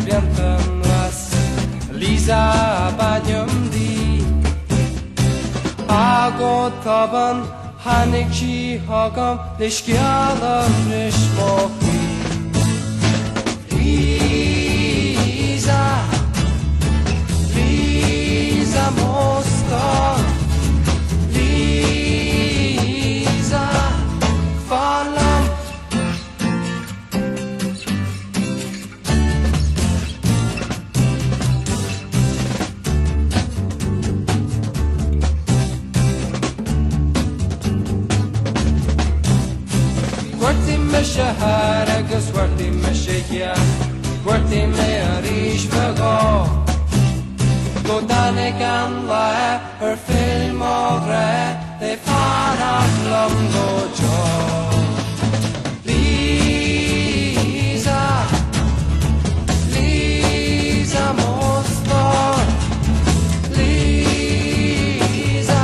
Biantamlas Lisa Banyamdi Agot Taban Hanikchi Hagam Lishkialam Rishmoki Lisa Lisa Moscow Lisa Falam Gwerti me shahar agus gwerti me shehya Gwerti me arish vego Go danig an lae film ogre De farach lom go jo Lisa Lisa Mostor Lisa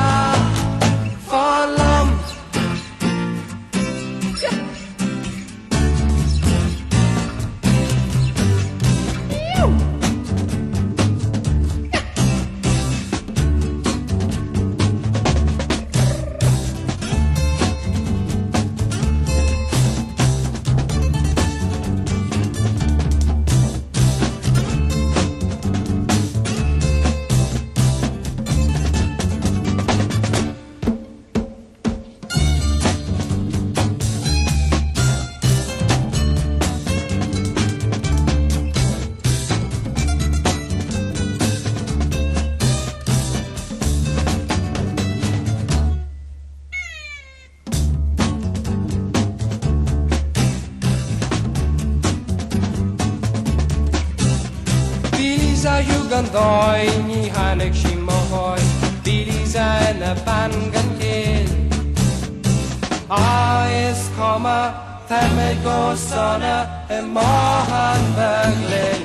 Falam Biliza Ugandoi ni hanek shimohoi Biliza na bangan kil Ais koma Tamed go sana e mohan baglin